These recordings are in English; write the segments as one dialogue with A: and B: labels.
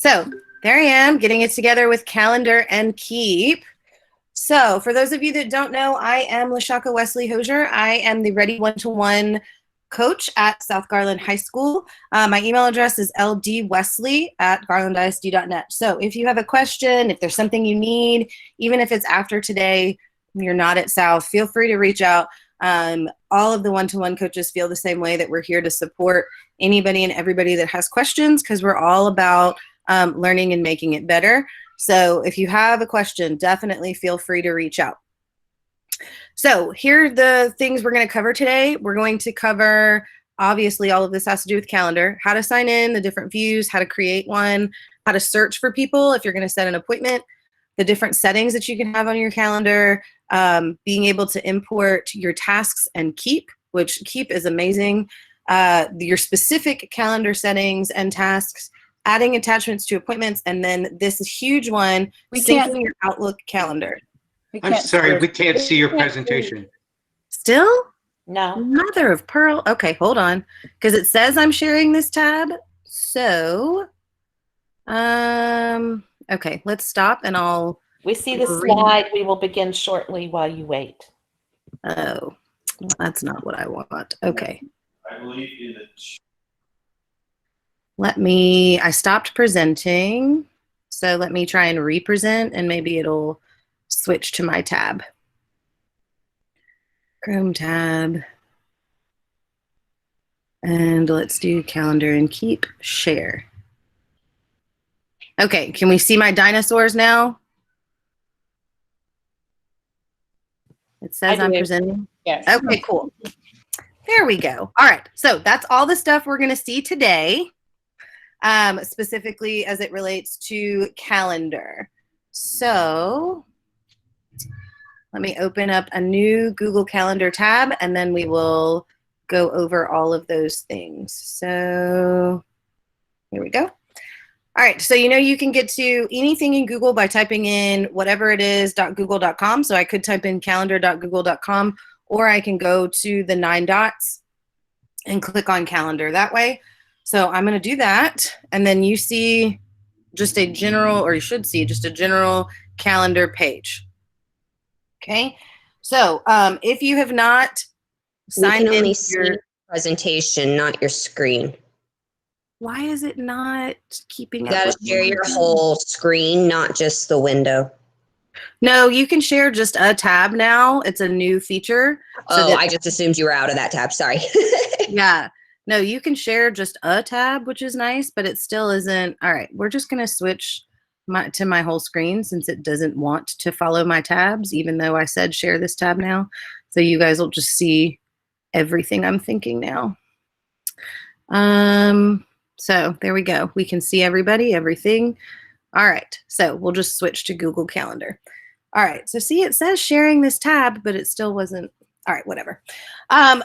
A: So there I am getting it together with Calendar and Keep. So for those of you that don't know, I am LaShaka Wesley Hosier. I am the Ready One-to-One coach at South Garland High School. My email address is ldwesley@garlandisd.net. So if you have a question, if there's something you need, even if it's after today, you're not at South, feel free to reach out. All of the one-to-one coaches feel the same way, that we're here to support anybody and everybody that has questions, because we're all about learning and making it better. So if you have a question, definitely feel free to reach out. So here are the things we're going to cover today. We're going to cover, obviously, all of this has to do with calendar, how to sign in, the different views, how to create one, how to search for people if you're going to set an appointment, the different settings that you can have on your calendar, being able to import your tasks and Keep, which Keep is amazing, your specific calendar settings and tasks, adding attachments to appointments, and then this huge one, syncing your Outlook calendar.
B: I'm sorry, we can't see your presentation.
A: Still?
C: No.
A: Mother of pearl. Okay, hold on, because it says I'm sharing this tab. So, okay, let's stop and I'll.
C: We see the slide. We will begin shortly while you wait.
A: Oh, that's not what I want. Okay.
D: I believe in the.
A: I stopped presenting, so let me try and represent, and maybe it'll switch to my tab. Chrome tab. And let's do Calendar and Keep, share. Okay, can we see my dinosaurs now? It says I'm presenting?
C: Yes.
A: Okay, cool. There we go. All right, so that's all the stuff we're going to see today. Specifically as it relates to calendar. So let me open up a new Google Calendar tab, and then we will go over all of those things. So here we go. All right, so you can get to anything in Google by typing in whatever it is .google.com. So I could type in calendar.google.com, or I can go to the 9 dots and click on calendar that way. So I'm going to do that, and then you see just a general, or you should see just a general calendar page. Okay, so if you have not signed in,
E: we can only see your presentation, not your screen.
A: Why is it not keeping
E: You
A: up?
E: got to share your whole screen, not just the window.
A: No, you can share just a tab now. It's a new feature.
E: Oh, I just assumed you were out of that tab. Sorry.
A: Yeah. No, you can share just a tab, which is nice, but it still isn't. All right, we're just going to switch to my whole screen, since it doesn't want to follow my tabs, even though I said share this tab now. So you guys will just see everything I'm thinking now. So there we go. We can see everybody, everything. All right, so we'll just switch to Google Calendar. All right, so see, it says sharing this tab, but it still wasn't. All right, whatever.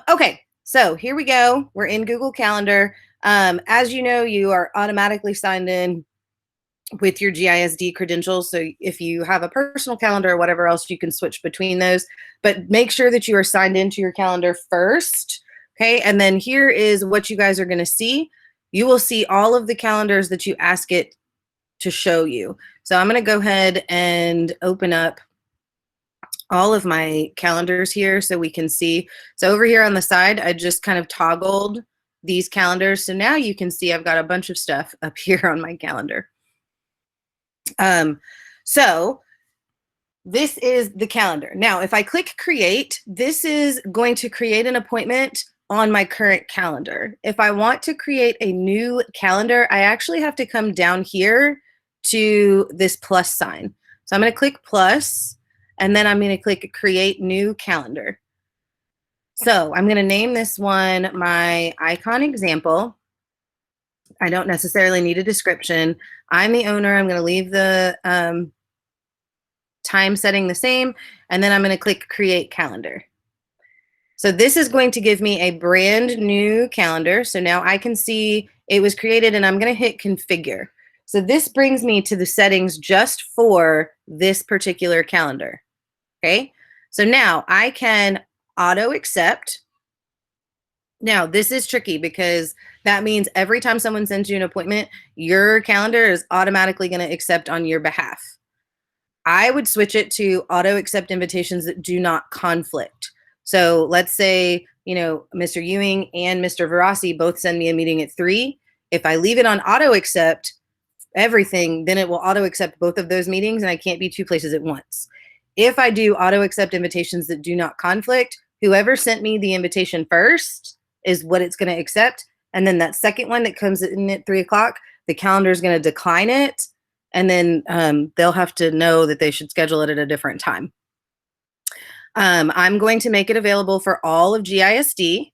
A: Okay. So here we go. We're in Google Calendar. As you know, you are automatically signed in with your GISD credentials. So if you have a personal calendar or whatever else, you can switch between those. But make sure that you are signed into your calendar first. Okay. And then here is what you guys are going to see. You will see all of the calendars that you ask it to show you. So I'm going to go ahead and open up all of my calendars here so we can see. So over here on the side, I just kind of toggled these calendars. So now you can see I've got a bunch of stuff up here on my calendar. So this is the calendar. Now, if I click create, this is going to create an appointment on my current calendar. If I want to create a new calendar, I actually have to come down here to this plus sign. So I'm going to click plus, and then I'm going to click create new calendar. So I'm going to name this one my iCon example. I don't necessarily need a description. I'm the owner. I'm going to leave the time setting the same, and then I'm going to click create calendar. So this is going to give me a brand new calendar. So now I can see it was created, and I'm going to hit configure. So this brings me to the settings just for this particular calendar. Okay, so now I can auto accept, Now, this is tricky because that means every time someone sends you an appointment, your calendar is automatically going to accept on your behalf. I would switch it to auto accept invitations that do not conflict. So let's say, Mr. Ewing and Mr. Verasi both send me a meeting at 3. If I leave it on auto accept everything, then it will auto accept both of those meetings and I can't be 2 places at once. If I do auto accept invitations that do not conflict, whoever sent me the invitation first is what it's going to accept. And then that second one that comes in at 3 o'clock, the calendar is going to decline it. And then they'll have to know that they should schedule it at a different time. I'm going to make it available for all of GISD.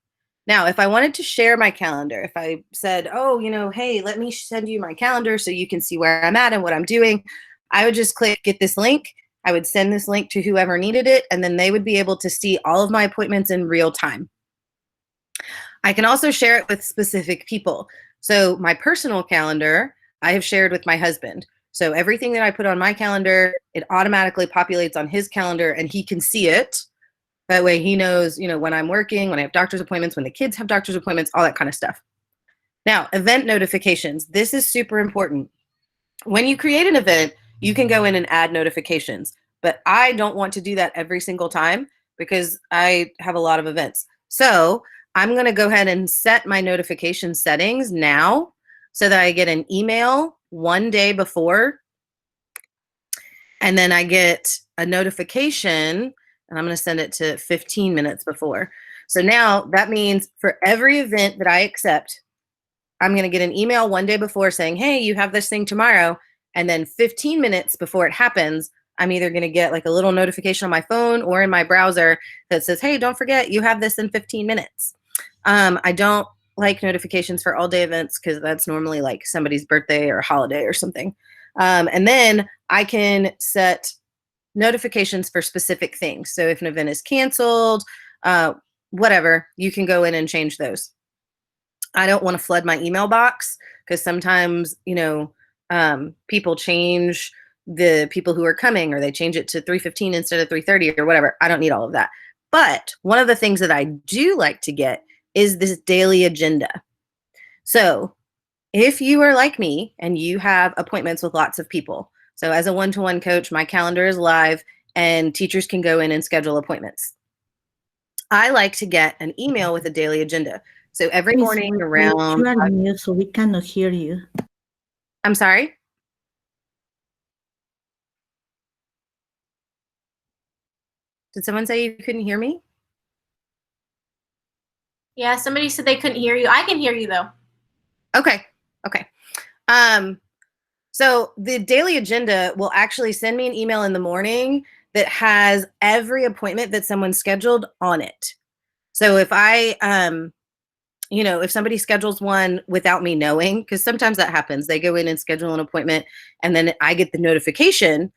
A: Now, if I wanted to share my calendar, if I said, oh, hey, let me send you my calendar so you can see where I'm at and what I'm doing, I would just click get this link. I would send this link to whoever needed it, and then they would be able to see all of my appointments in real time. I can also share it with specific people. So my personal calendar, I have shared with my husband. So everything that I put on my calendar, it automatically populates on his calendar and he can see it. That way he knows, when I'm working, when I have doctor's appointments, when the kids have doctor's appointments, all that kind of stuff. Now, event notifications. This is super important. When you create an event, you can go in and add notifications, but I don't want to do that every single time because I have a lot of events. So I'm going to go ahead and set my notification settings now so that I get an email 1 day before, and then I get a notification, and I'm going to send it to 15 minutes before. So now that means for every event that I accept, I'm going to get an email 1 day before saying, hey, you have this thing tomorrow. And then 15 minutes before it happens, I'm either going to get like a little notification on my phone or in my browser that says, hey, don't forget you have this in 15 minutes. I don't like notifications for all day events because that's normally like somebody's birthday or holiday or something. And then I can set notifications for specific things. So if an event is canceled, whatever, you can go in and change those. I don't want to flood my email box because sometimes, people change the people who are coming, or they change it to 3:15 instead of 3:30 or whatever. I don't need all of that. But one of the things that I do like to get is this daily agenda. So if you are like me and you have appointments with lots of people, so as a one-to-one coach, my calendar is live and teachers can go in and schedule appointments. I like to get an email with a daily agenda. So every morning around...
D: You are mute, so we cannot hear you.
A: I'm sorry? Did someone say you couldn't hear me?
F: Yeah, somebody said they couldn't hear you. I can hear you though.
A: Okay. So the daily agenda will actually send me an email in the morning that has every appointment that someone scheduled on it. So if I, if somebody schedules one without me knowing, because sometimes that happens, they go in and schedule an appointment and then I get the notification,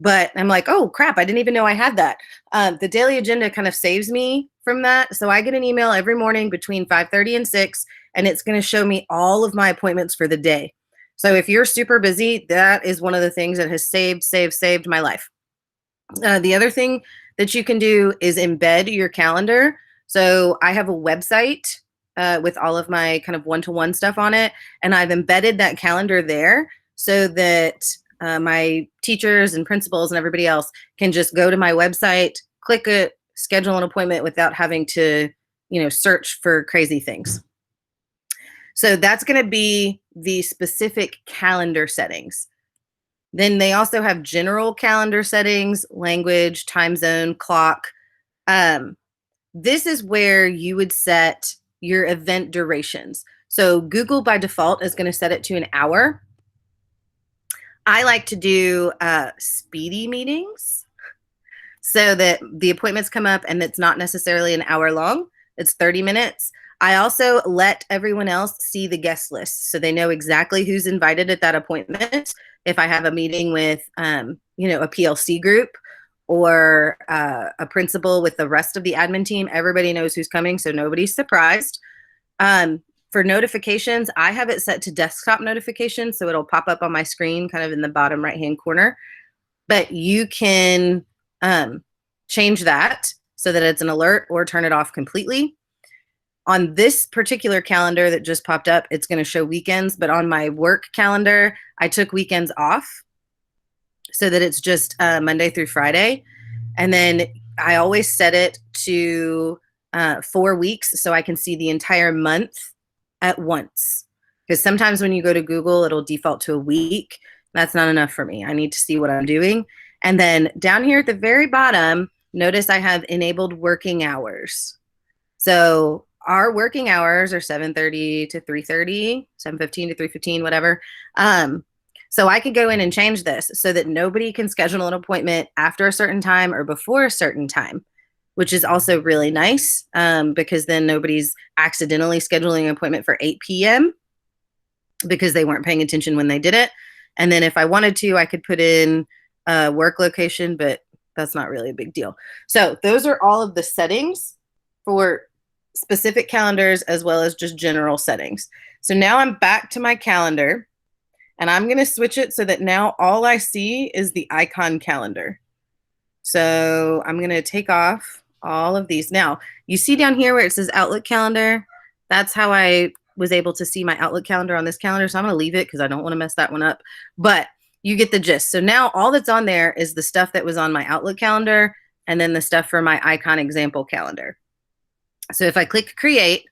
A: but I'm like, oh crap, I didn't even know I had that. The daily agenda kind of saves me from that. So I get an email every morning between 5:30 and 6, and it's going to show me all of my appointments for the day. So if you're super busy, that is one of the things that has saved my life. The other thing that you can do is embed your calendar. So I have a website with all of my kind of one-to-one stuff on it, and I've embedded that calendar there so that my teachers and principals and everybody else can just go to my website, click it, schedule an appointment without having to, search for crazy things. So that's going to be the specific calendar settings. Then they also have general calendar settings, language, time zone, clock. This is where you would set your event durations. So Google by default is going to set it to an hour. I like to do speedy meetings so that the appointments come up and it's not necessarily an hour long. It's 30 minutes. I also let everyone else see the guest list so they know exactly who's invited at that appointment. If I have a meeting with, a PLC group or a principal with the rest of the admin team, everybody knows who's coming, so nobody's surprised. For notifications, I have it set to desktop notifications, so it'll pop up on my screen kind of in the bottom right-hand corner. But you can change that so that it's an alert or turn it off completely. on this particular calendar that just popped up, it's going to show weekends, but on my work calendar, I took weekends off so that it's just Monday through Friday. And then I always set it to 4 weeks so I can see the entire month at once. Because sometimes when you go to Google, it'll default to a week. That's not enough for me. I need to see what I'm doing. And then down here at the very bottom, notice I have enabled working hours. So our working hours are 7:30 to 3:30, 7:15 to 3:15, whatever. So I could go in and change this so that nobody can schedule an appointment after a certain time or before a certain time, which is also really nice because then nobody's accidentally scheduling an appointment for 8 p.m. because they weren't paying attention when they did it. And then if I wanted to, I could put in a work location, but that's not really a big deal. So those are all of the settings for specific calendars as well as just general settings. So now I'm back to my calendar and I'm going to switch it so that now all I see is the iCon calendar. So I'm going to take off all of these. Now, you see down here where it says Outlook calendar, that's how I was able to see my Outlook calendar on this calendar. So I'm going to leave it because I don't want to mess that one up. But you get the gist. So now all that's on there is the stuff that was on my Outlook calendar and then the stuff for my iCon example calendar. So if I click create,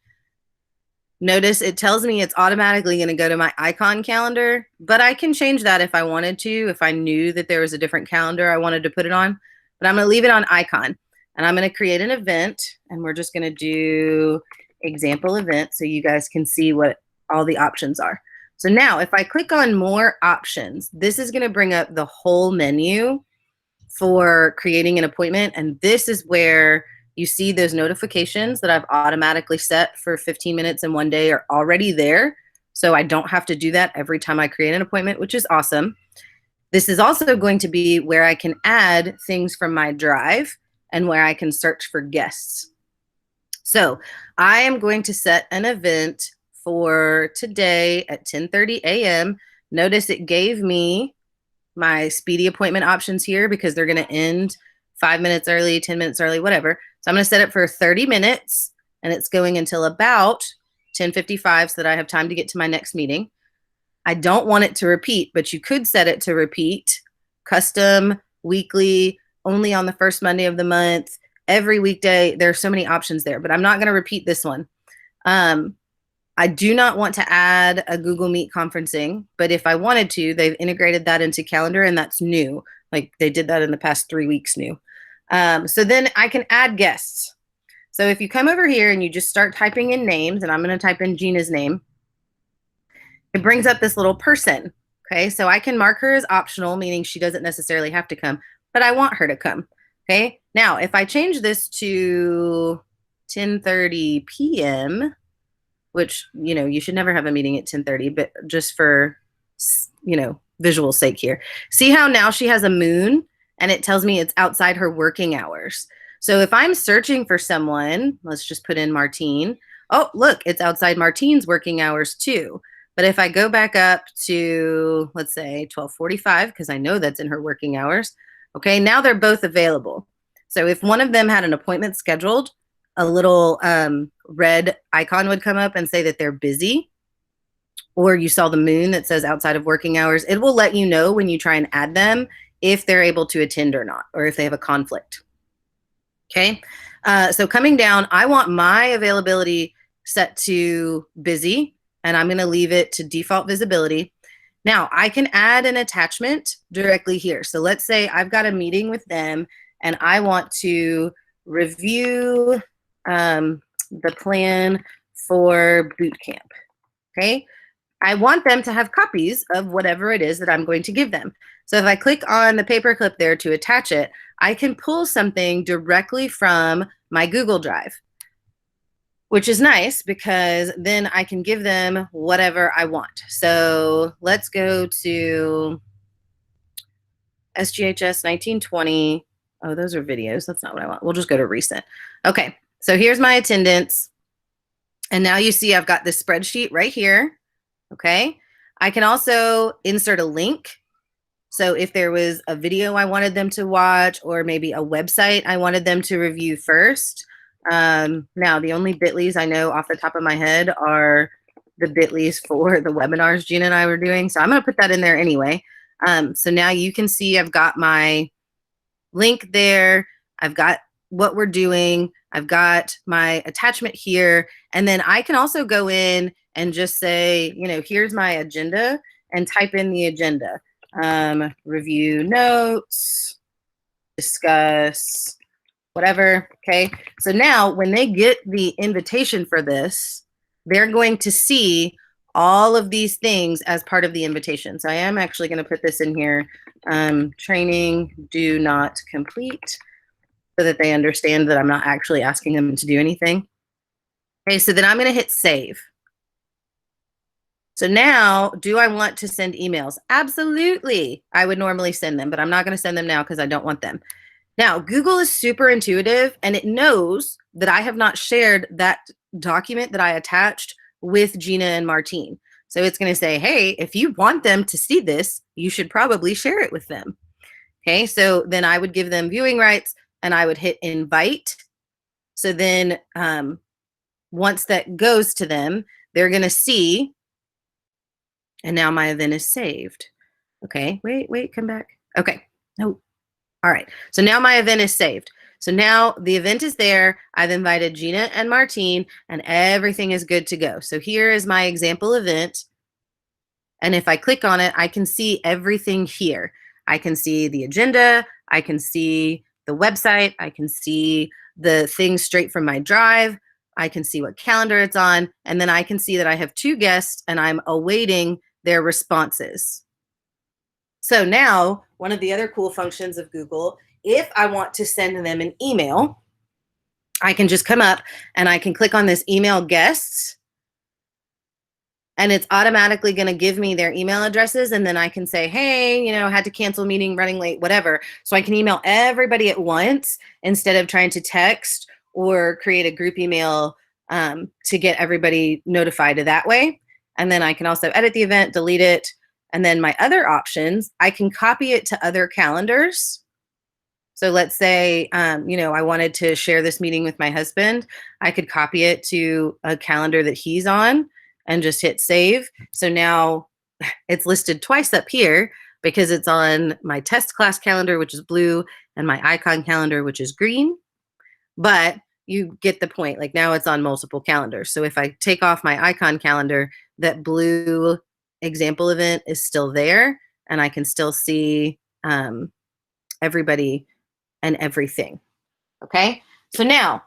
A: notice it tells me it's automatically going to go to my iCon calendar, but I can change that if I wanted to, if I knew that there was a different calendar I wanted to put it on. But I'm going to leave it on iCon and I'm going to create an event and we're just going to do example event so you guys can see what all the options are. So now if I click on more options, this is going to bring up the whole menu for creating an appointment. And this is where you see those notifications that I've automatically set for 15 minutes in one day are already there. So I don't have to do that every time I create an appointment, which is awesome. This is also going to be where I can add things from my drive and where I can search for guests. So I am going to set an event for today at 10:30 a.m. Notice it gave me my speedy appointment options here because they're going to end 5 minutes early, 10 minutes early, whatever. So I'm going to set it for 30 minutes and it's going until about 10:55 so that I have time to get to my next meeting. I don't want it to repeat, but you could set it to repeat, custom, weekly, only on the first Monday of the month, every weekday. There are so many options there, but I'm not going to repeat this one. I do not want to add a Google Meet conferencing, but if I wanted to, they've integrated that into Calendar and that's new. Like they did that in the past 3 weeks new. So then I can add guests. So if you come over here and you just start typing in names, and I'm going to type in Gina's name, it brings up this little person. Okay, so I can mark her as optional, meaning she doesn't necessarily have to come, but I want her to come. Okay, now if I change this to 10:30 p.m., which, you know, you should never have a meeting at 10:30, but just for, you know, visual sake here. See how now she has a moon and it tells me it's outside her working hours. So if I'm searching for someone, let's just put in Martine. Oh, look, it's outside Martine's working hours too. But if I go back up to, let's say 12:45, because I know that's in her working hours. Okay, now they're both available. So if one of them had an appointment scheduled, a little red icon would come up and say that they're busy, or you saw the moon that says outside of working hours. It will let you know when you try and add them if they're able to attend or not, or if they have a conflict. Okay, so coming down, I want my availability set to busy, and I'm going to leave it to default visibility. Now, I can add an attachment directly here. So let's say I've got a meeting with them, and I want to review the plan for boot camp. Okay, I want them to have copies of whatever it is that I'm going to give them. So if I click on the paperclip there to attach it, I can pull something directly from my Google Drive, which is nice because then I can give them whatever I want. So let's go to SGHS 1920. Oh, those are videos. That's not what I want. We'll just go to recent. Okay, so here's my attendance. And now you see I've got this spreadsheet right here. Okay, I can also insert a link. So if there was a video I wanted them to watch, or maybe a website I wanted them to review first, Now, the only bit.lys I know off the top of my head are the bit.lys for the webinars Gina and I were doing. So I'm going to put that in there anyway. So now you can see I've got my link there. I've got what we're doing. I've got my attachment here. And then I can also go in and just say, you know, here's my agenda and type in the agenda. Review notes, discuss, whatever. Okay. So now when they get the invitation for this, they're going to see all of these things as part of the invitation. So I am actually going to put this in here. Training do not complete, so that they understand that I'm not actually asking them to do anything. Okay, so then I'm going to hit save. So now, do I want to send emails? Absolutely. I would normally send them, but I'm not going to send them now because I don't want them. Now, Google is super intuitive, and it knows that I have not shared that document that I attached with Gina and Martine. So it's going to say, hey, if you want them to see this, you should probably share it with them. Okay, so then I would give them viewing rights, and I would hit invite. So then once that goes to them, they're going to see, and now my event is saved. Okay, wait, come back. Okay, no. All right, so now my event is saved. So now the event is there. I've invited Gina and Martine, and everything is good to go. So here is my example event. And if I click on it, I can see everything here. I can see the agenda. I can see the website. I can see the things straight from my drive. I can see what calendar it's on. And then I can see that I have 2 guests and I'm awaiting their responses. So now, one of the other cool functions of Google, if I want to send them an email, I can just come up and I can click on this email guests, and it's automatically going to give me their email addresses. And then I can say, hey, you know, had to cancel meeting, running late, whatever. So I can email everybody at once instead of trying to text or create a group email to get everybody notified that way. And then I can also edit the event, delete it. And then my other options, I can copy it to other calendars. So let's say, you know, I wanted to share this meeting with my husband. I could copy it to a calendar that he's on and just hit save. So now it's listed twice up here because it's on my test class calendar, which is blue, and my iCon calendar, which is green. But you get the point. Like now it's on multiple calendars. So if I take off my iCon calendar, that blue example event is still there, and I can still see everybody and everything. Okay, so now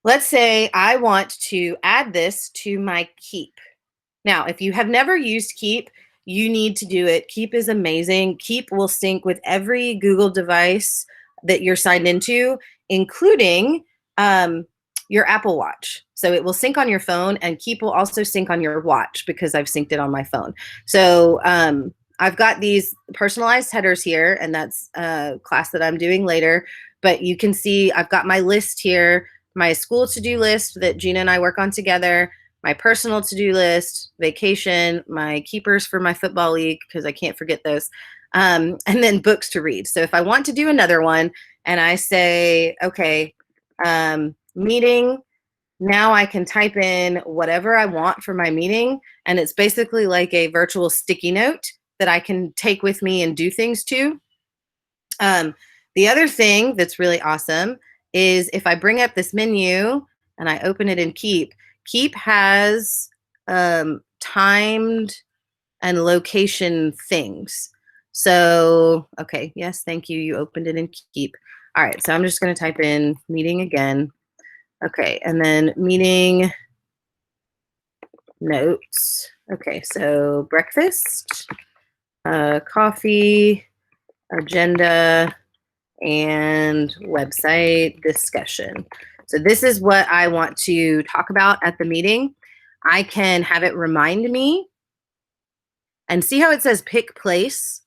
A: let's say I want to add this to my Keep. Now, if you have never used Keep, you need to do it. Keep is amazing. Keep will sync with every Google device that you're signed into, including your Apple Watch. So it will sync on your phone, and Keep will also sync on your watch because I've synced it on my phone. So I've got these personalized headers here, and that's a class that I'm doing later. But you can see I've got my list here, my school to-do list that Gina and I work on together, my personal to-do list, vacation, my keepers for my football league, because I can't forget those, and then books to read. So if I want to do another one and I say, okay, meeting, now I can type in whatever I want for my meeting, and it's basically like a virtual sticky note that I can take with me and do things to. The other thing that's really awesome is if I bring up this menu and I open it in Keep, Keep has timed and location things. So, okay, yes, thank you. You opened it in Keep. All right, so I'm just going to type in meeting again. Okay, and then meeting notes. Okay, so breakfast, coffee, agenda, and website discussion. So this is what I want to talk about at the meeting. I can have it remind me, and see how it says pick place.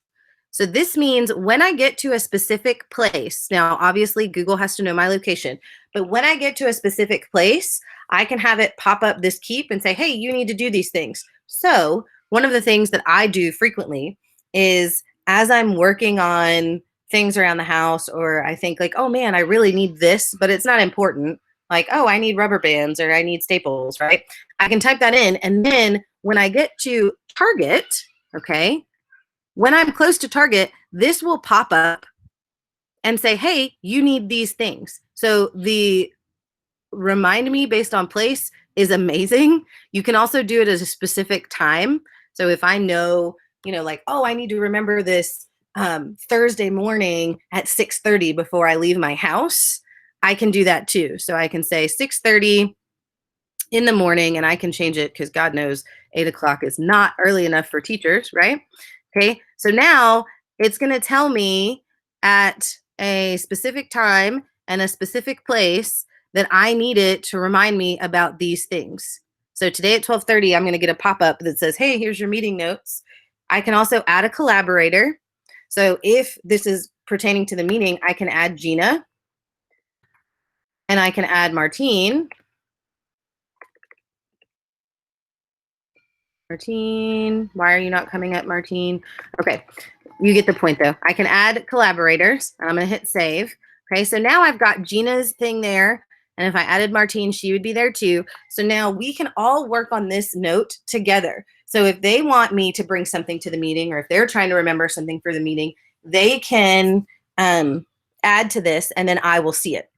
A: So this means when I get to a specific place, now obviously Google has to know my location, but when I get to a specific place, I can have it pop up this Keep and say, hey, you need to do these things. So one of the things that I do frequently is as I'm working on things around the house, or I think like, oh man, I really need this, but it's not important. like, oh, I need rubber bands or I need staples, right? I can type that in. And then when I get to Target, okay, when I'm close to Target, this will pop up and say, hey, you need these things. So the remind me based on place is amazing. You can also do it at a specific time. So if I know, like, oh, I need to remember this Thursday morning at 6:30 before I leave my house, I can do that too. So I can say 6:30 in the morning, and I can change it because God knows 8 o'clock is not early enough for teachers, right? Okay, so now it's going to tell me at a specific time and a specific place that I need it to remind me about these things. So today at 12:30, I'm going to get a pop-up that says, hey, here's your meeting notes. I can also add a collaborator. So if this is pertaining to the meeting, I can add Gina, and I can add Martine. Martine, why are you not coming up, Martine? Okay, you get the point though. I can add collaborators. I'm gonna hit save. Okay, so now I've got Gina's thing there, and if I added Martine, she would be there too. So now we can all work on this note together. So if they want me to bring something to the meeting, or if they're trying to remember something for the meeting, they can add to this, and then I will see it.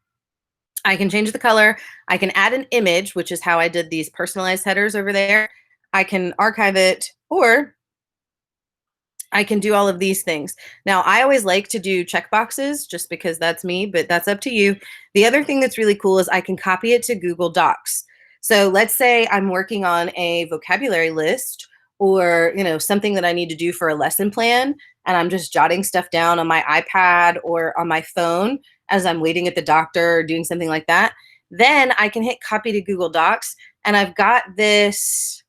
A: I can change the color. I can add an image, which is how I did these personalized headers over there. I can archive it, or I can do all of these things. Now, I always like to do checkboxes just because that's me, but that's up to you. The other thing that's really cool is I can copy it to Google Docs. So let's say I'm working on a vocabulary list, or something that I need to do for a lesson plan, and I'm just jotting stuff down on my iPad or on my phone as I'm waiting at the doctor or doing something like that. Then I can hit copy to Google Docs, and I've got this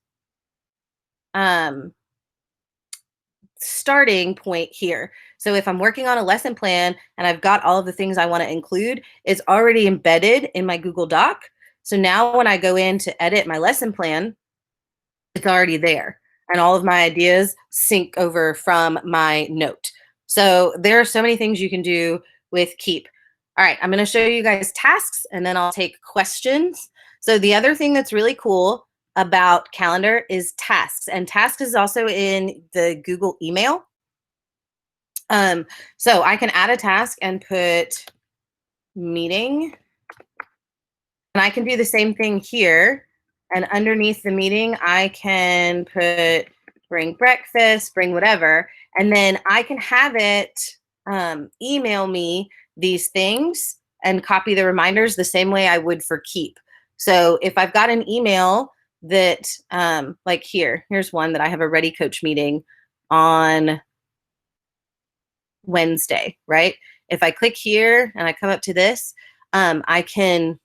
A: starting point here. So if I'm working on a lesson plan and I've got all of the things I want to include, it's already embedded in my Google Doc. So now when I go in to edit my lesson plan, it's already there. And all of my ideas sync over from my note. So there are so many things you can do with Keep. All right, I'm going to show you guys tasks, and then I'll take questions. So the other thing that's really cool about calendar is tasks, and tasks is also in the Google email. So I can add a task and put meeting, and I can do the same thing here. And underneath the meeting, I can put bring breakfast, bring whatever, and then I can have it email me these things and copy the reminders the same way I would for Keep. So if I've got an email that, like here's one that I have a Ready Coach meeting on Wednesday, right? If I click here and I come up to this, I can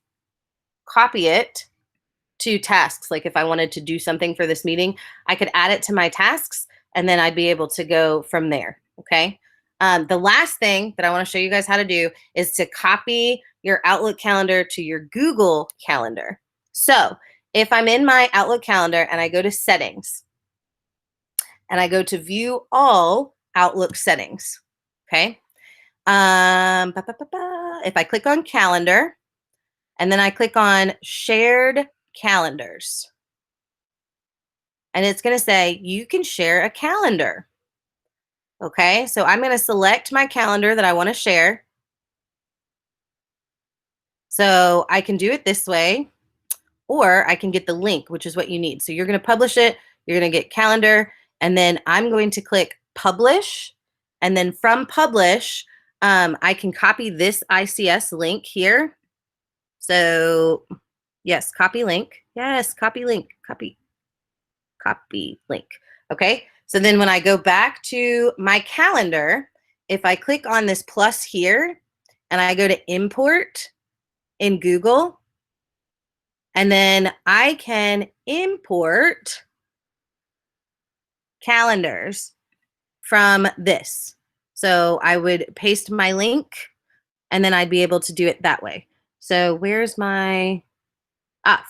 A: copy it to tasks. Like if I wanted to do something for this meeting, I could add it to my tasks, and then I'd be able to go from there, okay? The last thing that I want to show you guys how to do is to copy your Outlook calendar to your Google Calendar. So if I'm in my Outlook calendar and I go to settings and I go to view all Outlook settings, okay? If I click on calendar and then I click on shared calendars, and it's going to say you can share a calendar. Okay, so I'm going to select my calendar that I want to share. So I can do it this way, or I can get the link, which is what you need. So you're going to publish it, you're going to get calendar, and then I'm going to click publish. And then from publish, I can copy this ICS link here. So yes, copy link. Yes, copy link, copy link. Okay, so then when I go back to my calendar, if I click on this plus here and I go to import in Google, and then I can import calendars from this. So I would paste my link, and then I'd be able to do it that way. So where's my,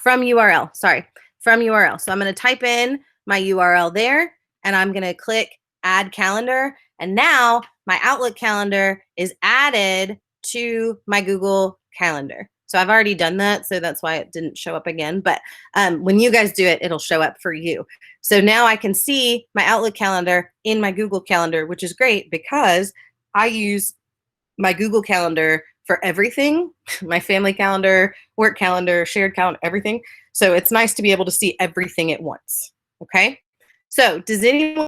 A: from URL, sorry, from URL. So I'm going to type in my URL there, and I'm going to click add calendar. And now my Outlook calendar is added to my Google Calendar. So I've already done that, so that's why it didn't show up again. But when you guys do it, it'll show up for you. So now I can see my Outlook calendar in my Google Calendar, which is great because I use my Google Calendar for everything, my family calendar, work calendar, shared calendar, everything. So it's nice to be able to see everything at once, okay? So does anyone